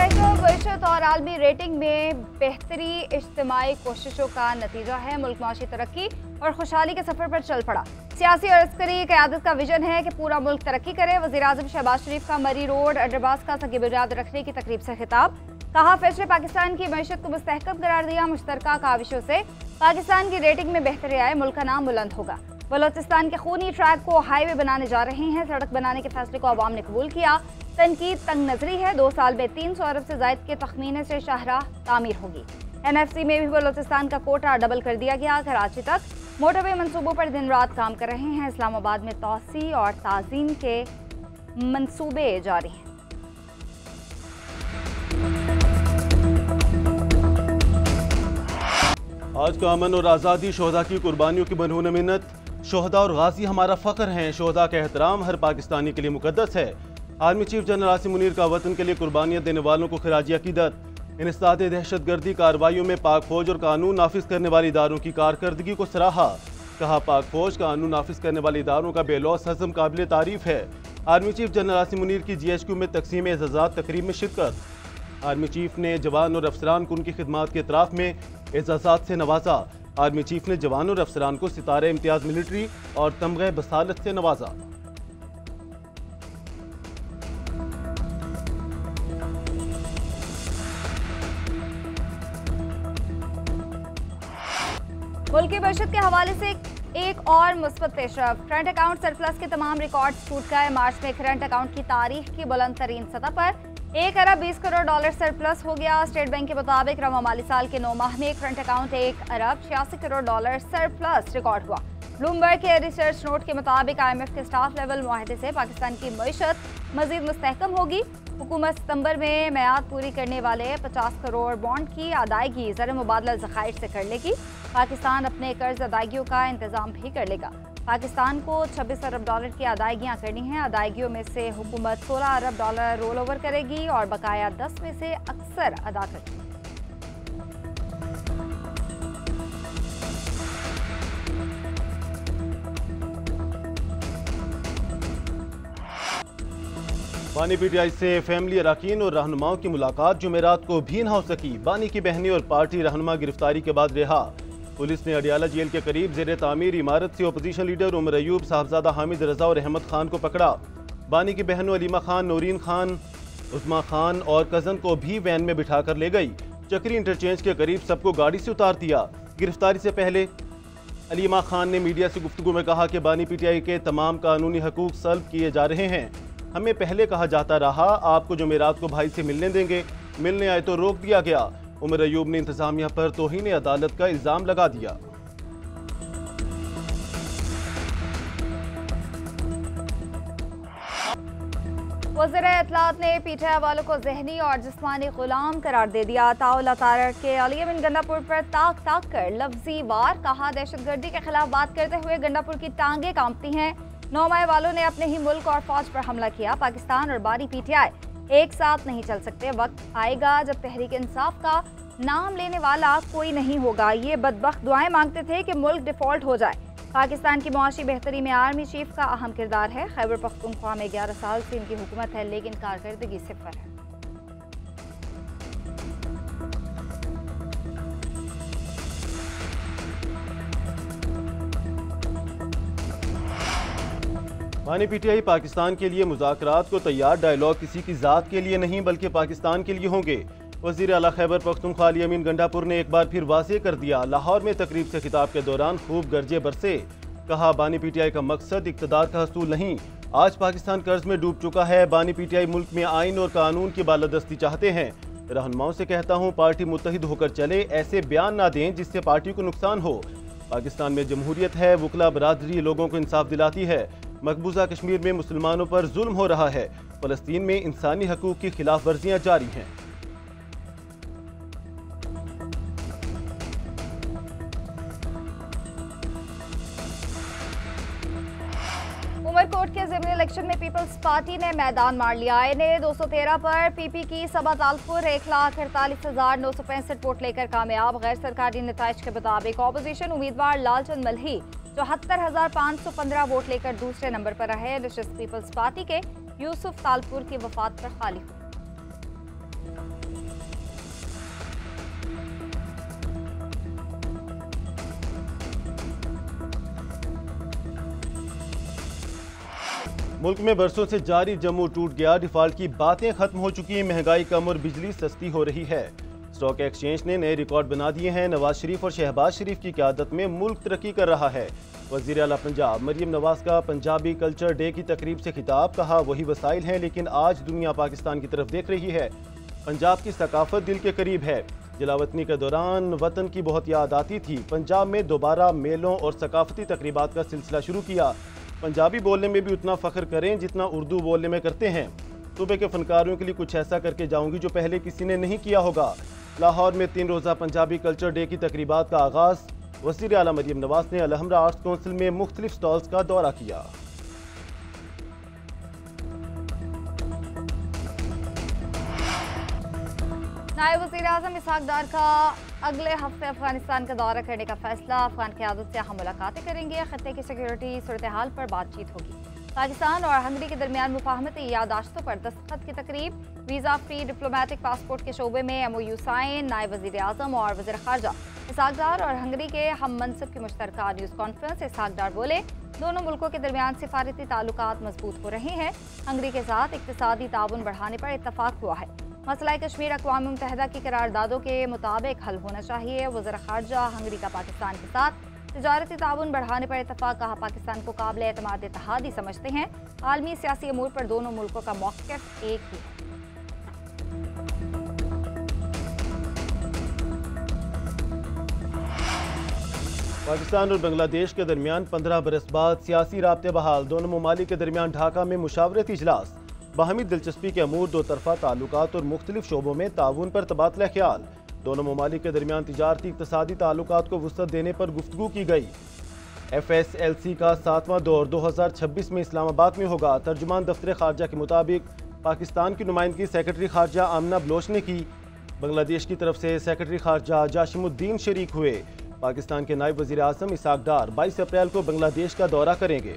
मईशत और आलमी रेटिंग में बेहतरी इज्तिमाई कोशिशों का नतीजा है। मुल्क माशी तरक्की और खुशहाली के सफर पर चल पड़ा। सियासी और अस्करी क़यादत का विजन है कि पूरा मुल्क तरक्की करे। वज़ीर-ए-आज़म शहबाज शरीफ का मरी रोड अंडरपास का संग बुनियाद रखने की तकरीब से खिताब। कहा, फैसले पाकिस्तान की मईशत को मुस्तहकम करार दिया। मुश्तरका काविशों से पाकिस्तान की रेटिंग में बेहतरी आए, मुल्क का नाम बुलंद होगा। बलोचिस्तान के खूनी ट्रैक को हाईवे बनाने जा रहे हैं। सड़क बनाने के फैसले को अवाम ने कबूल किया। तनकीद तंग नजरी है। 2 साल में 300 अरब से जायद के तखमीने से शाहराह तामीर होगी। MFC में भी बलोचिस्तान का कोटा डबल कर दिया गया। कराची तक मोटरवे मंसूबों पर दिन रात काम कर रहे हैं। इस्लामाबाद में तौसी और ताज़ीम के मंसूबे जारी हैं। आज का अमन और आज़ादी शोहदा की कुर्बानियों की बनहून मिन्नत। शोहदा और गाजी हमारा फ़ख्र हैं। शोहदा का एहतराम हर पाकिस्तानी के लिए मुकद्दस है। Army chief general Asim Munir का वतन के लिए कुर्बानियाँ देने वालों को खिराजी अकीदत। इंसदाद दहशतगर्दी कार्रवाइयों में पाक फौज और कानून नाफिज करने वाले इदारों की कारकर्दगी को सराहा। कहा, पाक फौज कानून नाफिज करने वाले इदारों का बेलौस हज़म काबिल तारीफ है। Army chief general Asim Munir की GHQ में तकसीम एजाज़ात तकरीब में शिरकत। आर्मी चीफ ने जवान और अफसरान को उनकी खिदमात के इतराफ़ में एजाज़ात से नवाजा। आर्मी चीफ ने जवान और अफसरान को सितारे इम्तियाज़ मिलिट्री और तमग़े बसालत से नवाजा। मुल्क की बचत के हवाले से एक और मुस्बत पेशरफ। करंट अकाउंट सरप्लस के तमाम रिकॉर्ड टूट गए। मार्च में करंट अकाउंट की तारीख की बुलंद तरीन सतह पर 1 अरब 20 करोड़ डॉलर सरप्लस हो गया। स्टेट बैंक के मुताबिक रवा माली साल के 9 माह में करंट अकाउंट 1 अरब 86 करोड़ डॉलर सरप्लस रिकॉर्ड हुआ। ब्लूमबर्ग के रिसर्च नोट के मुताबिक IMF के स्टाफ लेवल मुआहदे से पाकिस्तान की मईशत मजीद मुस्तहकम होगी। हुकूमत सितंबर में मियाद पूरी करने वाले 50 करोड़ बॉन्ड की अदायगी ज़र मुबादला ज़खायर से कर लेगी। पाकिस्तान अपने कर्ज अदायगियों का इंतजाम भी कर लेगा। पाकिस्तान को 26 अरब डॉलर की अदायगियाँ करनी हैं। अदायगियों में से हुकूमत 16 अरब डॉलर रोल ओवर करेगी और बकाया 10 में से अक्सर अदा करेगी। बानी PTI से फैमिली अरकान और रहनुमाओं की मुलाकात जुमेरात को भी न हो सकी। बानी की बहनें और पार्टी रहनुमा गिरफ्तारी के बाद रिहा। पुलिस ने अडियाला जेल के करीब ज़ेर तामीर इमारत से अपोजिशन लीडर उमर अयूब, साहबजादा हामिद रजा और अहमद खान को पकड़ा। बानी की बहनों अलीमा खान, नूरीन खान, उस्मा खान और कज़न को भी वैन में बिठा कर ले गई। चक्री इंटरचेंज के करीब सबको गाड़ी से उतार दिया। गिरफ्तारी से पहले अलीमा खान ने मीडिया से गुफ्तगू में कहा कि बानी PTI के तमाम कानूनी हकूक सल्ब किए जा रहे हैं। हमें पहले कहा जाता रहा आपको जुमेरात को भाई से मिलने देंगे, मिलने आए तो रोक दिया गया। उमर अयूब ने इंतजामिया पर तौहीन अदालत का इल्जाम लगा दिया। वज़ीर इत्तलात ने PTI वालों को जहनी और जिस्मानी गुलाम करार दे दिया। ताउल अतारट के अली-अमीन गंडापुर पर ताक ताक कर लफ्जी वार। कहा, दहशतगर्दी के खिलाफ बात करते हुए गंडापुर की टांगें कांपती हैं। 9 मई वालों ने अपने ही मुल्क और फौज पर हमला किया। पाकिस्तान और बानी PTI एक साथ नहीं चल सकते। वक्त आएगा जब तहरीक इंसाफ का नाम लेने वाला कोई नहीं होगा। ये बदबख्त दुआएं मांगते थे कि मुल्क डिफॉल्ट हो जाए। पाकिस्तान की मुआशी बेहतरी में आर्मी चीफ का अहम किरदार है। खैबर पख्तूनख्वा में 11 साल से इनकी हुकूमत है, लेकिन कारकर्दगी सिफर है। बानी PTI पाकिस्तान के लिए मुज़ाकरात को तैयार। डायलॉग किसी की ज़ात के लिए नहीं बल्कि पाकिस्तान के लिए होंगे। वज़ीर आला खैबर पख्तूनख्वा अली-अमीन गंडापुर ने एक बार फिर वाज़ेह कर दिया। लाहौर में तकरीब से खिताब के दौरान खूब गरजे बरसे। कहा, बानी PTI का मकसद इक़्तिदार का हसूल नहीं। आज पाकिस्तान कर्ज में डूब चुका है। बानी PTI मुल्क में आइन और कानून की बालादस्ती चाहते हैं। रहनुमाओं से कहता हूँ पार्टी मुत्तहिद होकर चले, ऐसे बयान ना दें जिससे पार्टी को नुकसान हो। पाकिस्तान में जमहूरियत है। वकला बरादरी लोगों को इंसाफ दिलाती है। मकबूजा कश्मीर में मुसलमानों पर जुल्म हो रहा है। फ़लस्तीन में इंसानी हकूक़ की खिलाफ वर्जियाँ जारी हैं। उमरकोट के ज़िमनी इलेक्शन में पीपल्स पार्टी ने मैदान मार लिया। ने 213 पर PP की सबा तालपुर 1,48,965 वोट लेकर कामयाब। गैर सरकारी नताइज के मुताबिक अपोजिशन उम्मीदवार लालचंद मल्ही 74,515 वोट लेकर दूसरे नंबर पर रहे। नशिस्त पीपल्स पार्टी के यूसुफ तालपुर की वफात पर खाली हुई। मुल्क में बरसों से जारी जम्मू टूट गया, डिफॉल्ट की बातें खत्म हो चुकी, महंगाई कम और बिजली सस्ती हो रही है। स्टॉक एक्सचेंज ने नए रिकॉर्ड बना दिए हैं। नवाज शरीफ और शहबाज शरीफ की क़यादत में मुल्क तरक्की कर रहा है। वज़ीर आला पंजाब मरियम नवाज का पंजाबी कल्चर डे की तकरीब से खिताब, कहा वही वसाइल हैं लेकिन आज दुनिया पाकिस्तान की तरफ देख रही है। पंजाब की सकाफत दिल के करीब है। जलावतनी के दौरान वतन की बहुत याद आती थी। पंजाब में दोबारा मेलों और सकाफती तकरीबात का सिलसिला शुरू किया। पंजाबी बोलने में भी उतना फ़ख्र करें जितना उर्दू बोलने में करते हैं। सूबे के फनकारों के लिए कुछ ऐसा करके जाऊंगी जो पहले किसी ने नहीं किया होगा। लाहौर में 3 रोज़ा पंजाबी कल्चर डे की तकरीबात का आगाज़। वज़ीर आला मरियम नवाज ने अलहमरा आर्ट्स काउंसिल में मुख्तलिफ स्टॉल्स का दौरा किया। नायब वज़ीर आज़म इसहाक डार का अगले हफ्ते अफगानिस्तान का दौरा करने का फैसला। अफगान क़यादत से अहम मुलाकातें करेंगे। खत्ते की सिक्योरिटी सूरत हाल पर बातचीत होगी। पाकिस्तान और हंगरी के दरमियान मुफाहमती यादाश्तों पर दस्तखत की तकरीब। वीज़ा फ्री डिप्लोमेटिक पासपोर्ट के शोबे में MOU साइन। नायब वज़ीर आज़म और वज़ीर ख़ारजा इसहाक डार और हंगरी के हम मनसब की मुश्तरका न्यूज़ कॉन्फ्रेंस। इसहाक डार बोले, दोनों मुल्कों के दरमियान सिफारती ताल्लुकात मजबूत हो रहे हैं। हंगरी के साथ इक़्तिसादी ताउन बढ़ाने पर इत्तफाक हुआ है। मसला कश्मीर अक़वाम मुत्तहिदा की करारदादों के मुताबिक हल होना चाहिए। वज़ीर ख़ारजा हंगरी का पाकिस्तान के साथ तिजारती ताउन बढ़ाने पर इत्तफाक, कहा पाकिस्तान को काबिल एतमाद इत्तेहादी समझते हैं। आलमी सियासी अमूर पर दोनों मुल्कों का मौक़िफ़ एक ही है। पाकिस्तान और बांग्लादेश के दरमियान 15 बरस बाद सियासी राब्ते बहाल। दोनों ममालिक के दरमियान ढाका में मुशावरती इजलास। बाहमी दिलचस्पी के अमूर, दो तरफा ताल्लुकात और मुख्तलिफ शोबों में ताउन पर तबादला ख्याल। दोनों ममालिक के दरमियान तिजारती इक़्तिसादी ताल्लुकात को वुसअत देने पर गुफ्तगू की गई। FSLC का 7वां दौर 2026 में इस्लामाबाद में होगा। तर्जुमान दफ्तर ख़ारजा के मुताबिक पाकिस्तान की नुमाइंदगी सेक्रेटरी ख़ारजा आमना बलोच ने की। बांग्लादेश की तरफ से सेक्रेटरी ख़ारजा जाशिमुद्दीन शरीक हुए। पाकिस्तान के नायब वज़ीर आज़म इसहाक डार 22 अप्रैल को बांग्लादेश का दौरा करेंगे।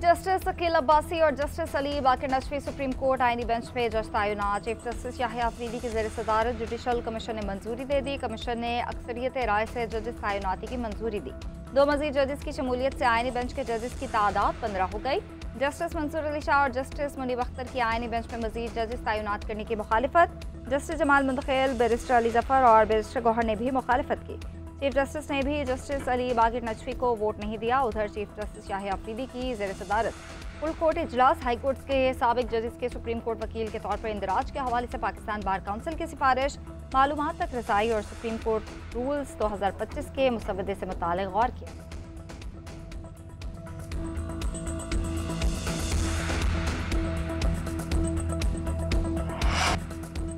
जस्टिस अकील अब्बासी और जस्टिस अली बाकर नशवी सुप्रीम कोर्ट आईनी बेंच में जज तैनात। चीफ जस्टिस याहिया अफरीदी की ज़ेर सदारत जुडिशल कमीशन ने मंजूरी दे दी। कमीशन ने अक्सरियत राय से जजेस तैनाती की मंजूरी दी। 2 मज़ीद जजेस की शमूलियत से आईनी बेंच के जजेस की तादाद 15 हो गई। जस्टिस मंसूर अली शाह और जस्टिस मुनीब अख्तर की आईनी बेंच में मज़ीद जजेस तैनात करने की मुखालिफत। जस्टिस जमाल मुंतखिल, बैरिस्टर अली जफर और बैरिस्टर गौहर ने भी मुखालिफत की। चीफ जस्टिस ने भी जस्टिस अली बाकर नशवी को वोट नहीं दिया। उधर चीफ जस्टिस याहिया अफरीदी की ज़ेर सदारत फुल कोर्ट इजलास हाई कोर्ट के साबिक जजेस के सुप्रीम कोर्ट वकील के तौर पर इंदराज के हवाले से पाकिस्तान बार काउंसिल की सिफारिश, मालूमात तक रसाई और सुप्रीम कोर्ट रूल्स 2025 के मुसवदे से मुताल्लिक़ गौर किया।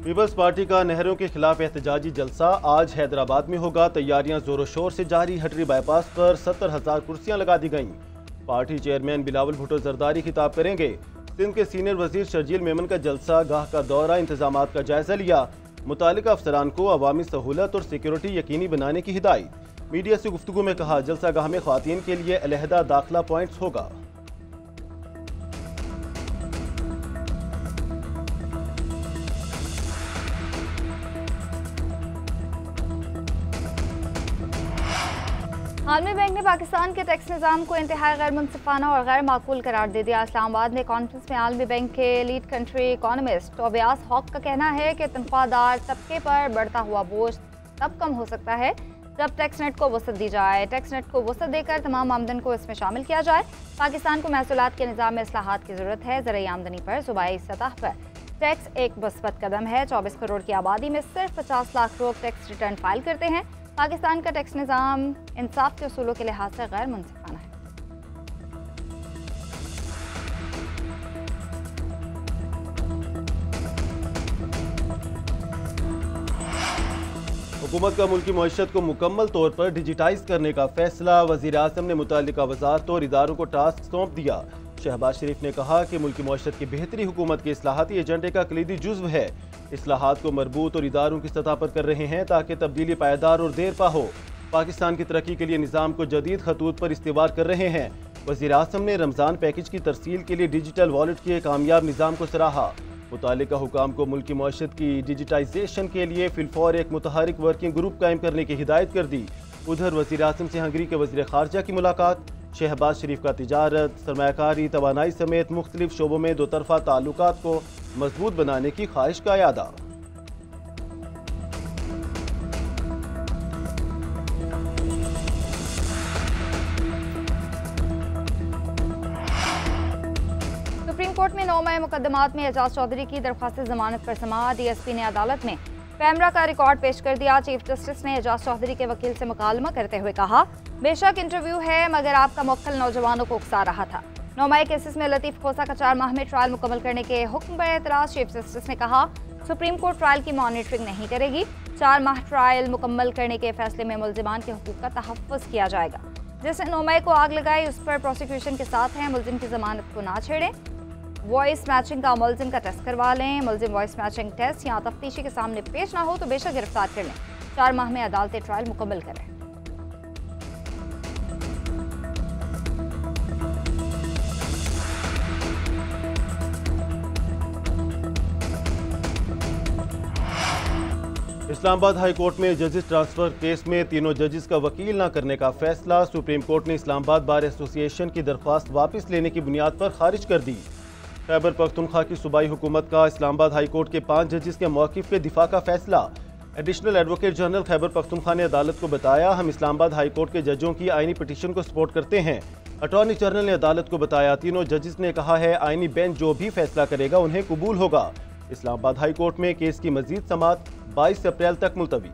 पीपल्स पार्टी का नहरों के खिलाफ एहतजाजी जलसा आज हैदराबाद में होगा। तैयारियां जोरों शोर से जारी। हटरी बाईपास पर 70,000 कुर्सियां लगा दी गईं। पार्टी चेयरमैन बिलावल भुट्टो जरदारी खिताब करेंगे। सिंध के सीनियर वजीर शर्जील मेमन का जलसा गाह का दौरा, इंतजामात का जायजा लिया। मुतालिका अफसरान को अवामी सहूलत और सिक्योरिटी यकीनी बनाने की हिदायत। मीडिया से गुफ्तगू में कहा, जलसा गाह में ख्वातीन के लिए अलहदा दाखिला पॉइंट्स होगा। आलमी बैंक ने पाकिस्तान के टैक्स निज़ाम को इंतहाई गैर मुनसिफाना और गैर माकूल करार दे दिया। इस्लामाबाद में कॉन्फ्रेंस में आलमी बैंक के लीड कंट्री इकोनॉमिस्ट अव्यास हॉक का कहना है कि तनख्वाहदार तबके पर बढ़ता हुआ बोझ तब कम हो सकता है जब टैक्स नेट को वसअत दी जाए। टैक्स नेट को वसअत देकर तमाम आमदन को इसमें शामिल किया जाए। पाकिस्तान को महसूलात के निज़ाम में इस्लाहात की ज़रूरत है। ज़राई आमदनी पर सूबाई सतह पर टैक्स एक मुस्बत कदम है। 24 करोड़ की आबादी में सिर्फ 50 लाख लोग टैक्स रिटर्न फाइल करते हैं। पाकिस्तान का टैक्स निज़ाम इंसाफ के उसूलों के लिहाज से गैर मुनसिफाना है। हुकूमत का मुल्की मईशत को मुकम्मल तौर पर डिजिटाइज करने का फैसला। वज़ीर आज़म ने मुतल्लिका वज़ारतों और इदारों को टास्क सौंप दिया। शहबाज शरीफ ने कहा कि मुल्की मईशत की बेहतरी हुकूमत के इस्लाहाती एजेंडे का कलीदी जुज़्व है। इस्लाहात को मरबूत और इदारों की सतह पर कर रहे हैं ताकि तब्दीली पायदार और देर पा हो। पाकिस्तान की तरक्की के लिए निज़ाम को जदीद खतूत पर इस्तेमाल कर रहे हैं। वज़ीर आज़म ने रमज़ान पैकेज की तरसील के लिए डिजिटल वॉलेट के कामयाब निज़ाम को सराहा। मुतालिका हुकाम को मुल्की मईशत की डिजिटाइजेशन के लिए फिलफौर एक मुतहरिक वर्किंग ग्रुप कायम करने की हिदायत कर दी। उधर वज़ीर आज़म से हंगरी के वज़ीर ख़ारजा की मुलाकात। शहबाज शरीफ का तिजारत, सरमायाकारी, तवानाई समेत मुख्तलिफ शोबों में दोतरफा ताल्लुकात को मजबूत बनाने की ख्वाहिश का यादा। सुप्रीम कोर्ट में 9 मई मुकदमात में एजाज चौधरी की दरख्वास्त जमानत पर समाअत। DSP ने अदालत में कैमरा का रिकॉर्ड पेश कर दिया। चीफ जस्टिस ने एजाज चौधरी के वकील से मुकालमा करते हुए कहा, बेशक इंटरव्यू है मगर आपका मुवक्किल नौजवानों को उकसा रहा था। 9 मई केसेस में लतीफ खोसा का 4 माह में ट्रायल मुकम्मल करने के हुक्म पर एतराज। चीफ जस्टिस ने कहा, सुप्रीम कोर्ट ट्रायल की मॉनिटरिंग नहीं करेगी। 4 माह ट्रायल मुकम्मल करने के फैसले में मुल्जिमान के हुकूक का तहफ़्फ़ुज़ किया जाएगा। जिसने 9 मई को आग लगाई उस पर प्रोसिक्यूशन के साथ है, मुल्जिम की जमानत को ना छेड़ें। वॉइस मैचिंग का मुल्जिम का टेस्ट करवा लें। मुल्जिम वॉइस मैचिंग टेस्ट या तफ्तीशी के सामने पेश ना हो तो बेशक गिरफ्तार कर लें। 4 माह में अदालती ट्रायल मुकम्मल करें। इस्लामाबाद हाई कोर्ट में जजेस ट्रांसफर केस में तीनों जजेस का वकील न करने का फैसला। सुप्रीम कोर्ट ने इस्लामाबाद बार एसोसिएशन की दरख्वास्त वापस लेने की बुनियाद पर खारिज कर दी। खैबर पख्तूनख्वा की सूबाई हुकूमत का इस्लामाबाद हाई कोर्ट के 5 जजेस के मौक़िफ़ पे दिफा का फैसला। Additional advocate general Khyber Pakhtunkhwa ने अदालत को बताया, हम इस्लामाबाद हाई कोर्ट के जजों की आईनी पिटीशन को सपोर्ट करते हैं। अटॉर्नी जनरल ने अदालत को बताया, तीनों जजेस ने कहा है आईनी बेंच जो भी फैसला करेगा उन्हें कबूल होगा। इस्लामाबाद हाई कोर्ट में केस की मजीद समाअत 22 अप्रैल तक मुलतवी।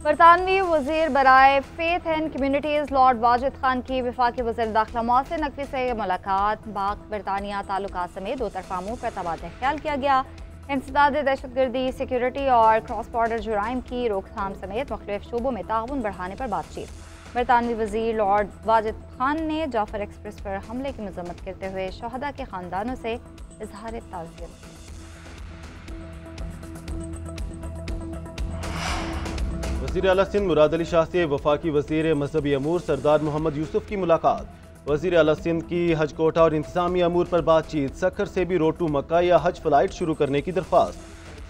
बरतानवी वज़ीर बराए faith and communities lord Wajid Khan की वफाकी वज़ीर दाखिला मोहसिन नकवी से मुलाकात। पाक बरतानिया ताल्लुकात समेत दो तरफ़ा अमूर पर तबादला ख्याल किया गया। इंसदाद दहशतगर्दी, सिक्योरिटी और क्रॉस बॉर्डर जुराइम की रोकथाम समेत मुख्तलिफ शोबों में ताउन बढ़ाने पर बातचीत। बरतानवी वज़ीर लॉर्ड वाजिद खान ने जाफर एक्सप्रेस पर हमले की मज़म्मत करते हुए शहदा के ख़ानदानों से इज़हार ताज़ियत। वज़ीर आला सिंध मुराद अली शाह से वफाकी वज़ीर मजहबी अमूर सरदार मोहम्मद यूसुफ की मुलाकात। वज़ीर आला सिंध की हज कोटा और इंतज़ामी अमूर पर बातचीत। सखर से भी रोड टू मक्का या हज फ़्लाइट शुरू करने की दरख्वास्त।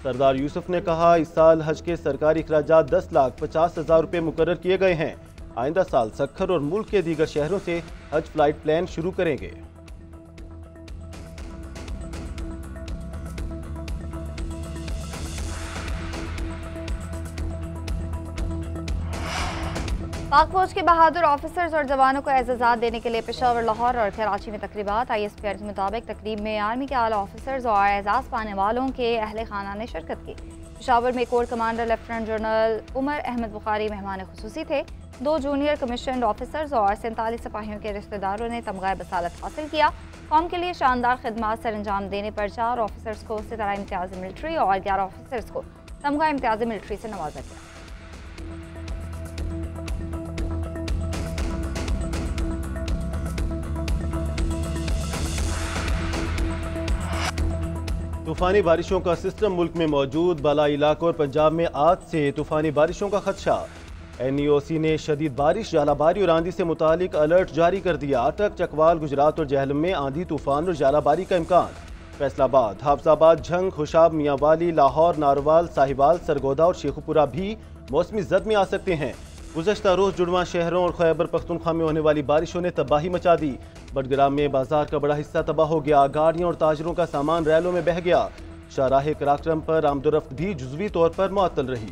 सरदार यूसुफ ने कहा, इस साल हज के सरकारी अखराजात 10,50,000 रुपये मुकर्रर किए गए हैं। आइंदा साल सखर और मुल्क के दीगर शहरों से हज फ़्लाइट प्लान शुरू करेंगे। पाक फौज के बहादुर ऑफिसर्स और जवानों को एजाज़ात देने के लिए पेशावर, लाहौर और कराची में तकरीबात। ISPR के मुताबिक तकरीब में आर्मी के आला ऑफिसर्स और एजाज़ पाने वालों के अहले खाना ने शिरकत की। पेशावर में core commander lieutenant general Umar Ahmad Bukhari मेहमान खुसूसी थे। 2 जूनियर कमीशन ऑफिसर्स और 47 सिपाहियों के रिश्तेदारों ने तमगाए बसालत हासिल किया। कौम के लिए शानदार खिदमात सर अंजाम देने पर 4 ऑफिसर्स को सितारा इम्तियाज़ मिलिट्री और 11 ऑफिसर्स को तमगा इम्तियाज़ मिलिट्री से नवाजा गया। तूफानी बारिशों का सिस्टम मुल्क में मौजूद। बालाई इलाकों और पंजाब में आज से तूफानी बारिशों का खदशा। NEOC ने शदीद बारिश, जालाबारी और आंधी से मुतालिक अलर्ट जारी कर दिया। अटक, चकवाल, गुजरात और जहलम में आंधी, तूफान और जालाबारी का इम्कान। फैसलाबाद, हाफजाबाद, झंग, खुशाब, मियांवाली, लाहौर, नारवाल, साहिवाल, सरगोदा और शेखुपुरा भी मौसमी जद में आ सकते हैं। गुज़श्ता रोज़ जुड़वा शहरों और खैबर पख्तूनख्वा में होने वाली बारिशों ने तबाही मचा दी। बडग्राम में बाजार का बड़ा हिस्सा तबाह हो गया। गाड़ियों और ताजरों का सामान रैलों में बह गया। शाहराह कराक्रम पर आमदोरफ्त भी जुज़वी तौर पर मुअत्तल रही।